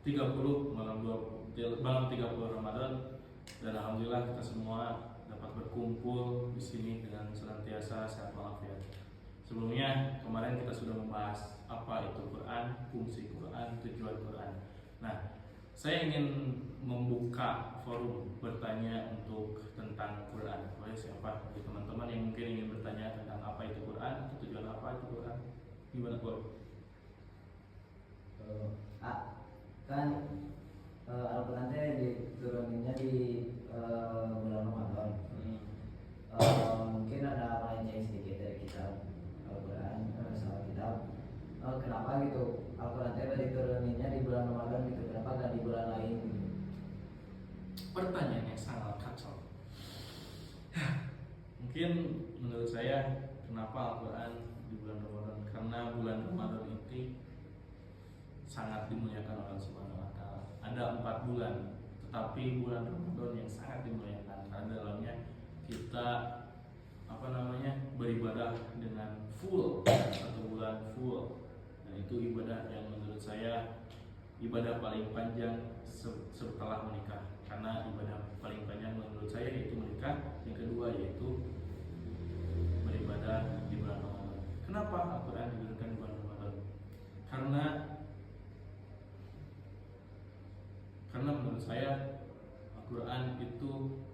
30 malam 30 Ramadan, dan alhamdulillah kita semua dapat berkumpul di sini dengan senantiasa sehat walafiat. Sebelumnya kemarin kita sudah membahas apa itu Quran, fungsi Quran, tujuan Quran. Nah, saya ingin membuka forum bertanya untuk tentang Quran. Boleh siapa dari teman-teman yang mungkin ingin bertanya tentang apa itu Quran, atau tujuan apa itu Quran? Gimana Quran? Kan Al-Quran dituruninnya di bulan Ramadan. Mungkin ada melenceng sedikit dari kitab Al-Quran, salah kitab. Kenapa gitu Al-Quran dituruninnya di bulan Ramadan gitu? Kenapa gak di bulan lain gitu? Pertanyaan yang sangat kacau. Mungkin menurut saya kenapa Al-Quran di bulan Ramadan? Karena bulan Ramadan itu sangat dimuliakan oleh Allah Subhanahu wa Ta'ala. Ada 4 bulan, tetapi bulan Ramadan yang sangat dimuliakan karena dalamnya kita beribadah dengan full, satu bulan full. Dan itu ibadah yang menurut saya ibadah paling panjang setelah menikah. Karena ibadah paling panjang menurut saya yaitu menikah. Yang kedua yaitu beribadah di bulan Ramadan. Kenapa Al-Quran diturunkan di bulan Ramadan? Karena menurut saya Al-Quran itu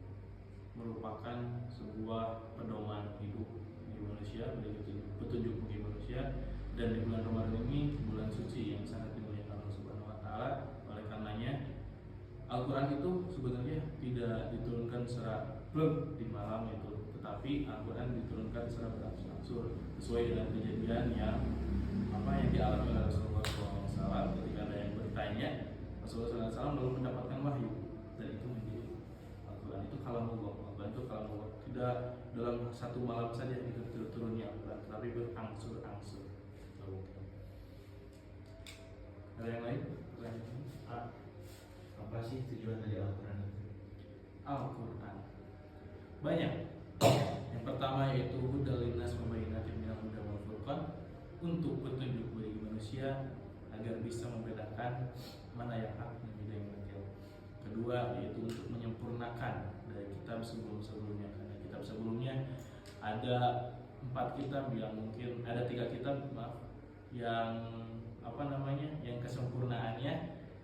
merupakan sebuah pedoman hidup bagi manusia, petunjuk bagi manusia. Dan di bulan Ramadan ini bulan suci yang sangat dimuliakan Allah Subhanahu wa Ta'ala. Oleh karenanya Al-Quran itu sebenarnya tidak diturunkan secara plek di malam itu, tetapi Al-Quran diturunkan secara berangsur-angsur sesuai dengan kejadian yang dialami oleh Rasulullah SAW. Ketika ada yang bertanya, Rasulullah SAW belum mendapatkan wahyu, dan itu menjadi Al-Quran itu kalamullah. Al-Quran itu kalamullah, tidak dalam satu malam saja itu turunnya Al-Quran, tetapi berangsur-angsur. Ada yang lain? Apa sih tujuan dari Al-Quran itu? Al-Quran banyak. Yang pertama yaitu hudal linnas wa bayyinatin minal huda wal furqan, untuk petunjuk bagi manusia agar bisa membedakan mana yang hak dan mana yang batil. Kedua yaitu untuk menyempurnakan dari kitab sebelum-sebelumnya, karena kitab sebelumnya ada 4 kitab yang mungkin ada 3 kitab yang kesempurnaannya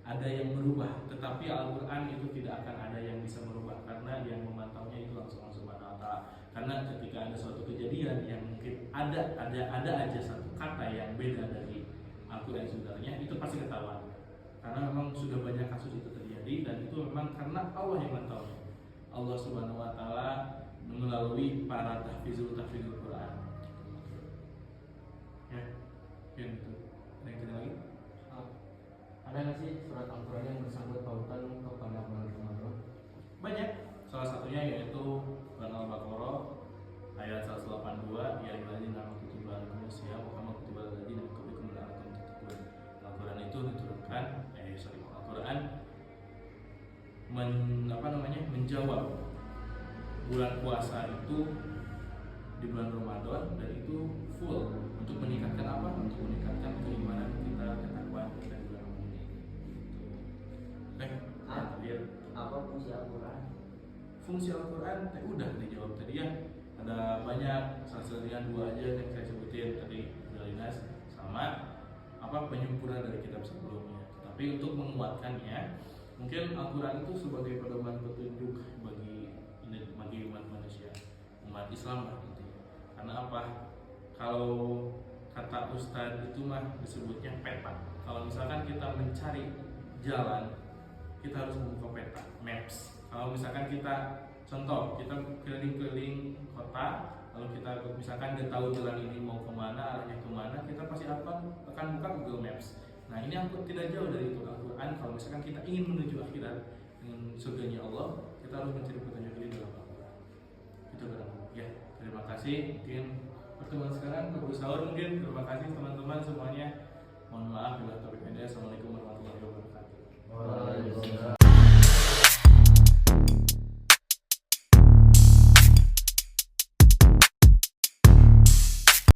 ada yang berubah, tetapi Al-Quran itu tidak akan ada yang bisa merubah karena yang memantaunya itu langsung Subhanahu wa Ta'ala. Karena ketika ada suatu kejadian yang mungkin ada aja satu kata yang beda dari Al-Quran sebenarnya, itu pasti ketahuan. Karena memang sudah banyak kasus itu terjadi, dan itu memang karena Allah yang mengetahui. Allah Subhanahu wa Ta'ala melalui para tahfizul Quran. Ya, gitu. Ada yang lagi? Ada nggak sih surat Al-Quran yang bersangkut pautan kepada bulan Ramadan? Banyak. Salah satunya yaitu Surat Al-Baqarah ayat 182, ya ayyuhalladzina amanu kutiba alaikumus syiyam kama kutiba alal ladzina min qablikum la'allakum tattaqun. Al-Quran itu diturunkan Al-Quran menjawab bulan puasa itu di bulan Ramadan, dan itu full untuk meningkatkan apa? Untuk meningkatkan keimanan kita, ketakwaan kita di bulan Ramadan ini. Apa fungsi Al-Quran? Fungsi Al-Quran udah dijawab tadi ya. Ada banyak, salah satunya 2 aja yang saya sebutin tadi, Dalinas sama penyempurna dari kitab sebelumnya. Tapi untuk menguatkannya, mungkin Al-Quran itu sebagai pedoman petunjuk bagi umat manusia, umat Islam lah gitu. Karena apa? Kalau kata Ustadz itu disebutnya peta. Kalau misalkan kita mencari jalan, kita harus membuka peta, maps. Kalau misalkan kita keliling-keliling kota, lalu kita misalkan nggak tahu jalan ini mau kemana, arahnya kemana, kita pasti akan buka Google Maps. Nah, ini tidak jauh dari itu Al-Quran. Kalau misalkan kita ingin menuju akhirat dengan surganya Allah, kita harus mencari petunjuk ini dalam Al-Quran. Itu barangkali. Ya, terima kasih. Mungkin pertemuan sekarang keburu sahur mungkin. Terima kasih teman-teman semuanya. Mohon maaf bila topik ini. Assalamualaikum warahmatullahi wabarakatuh.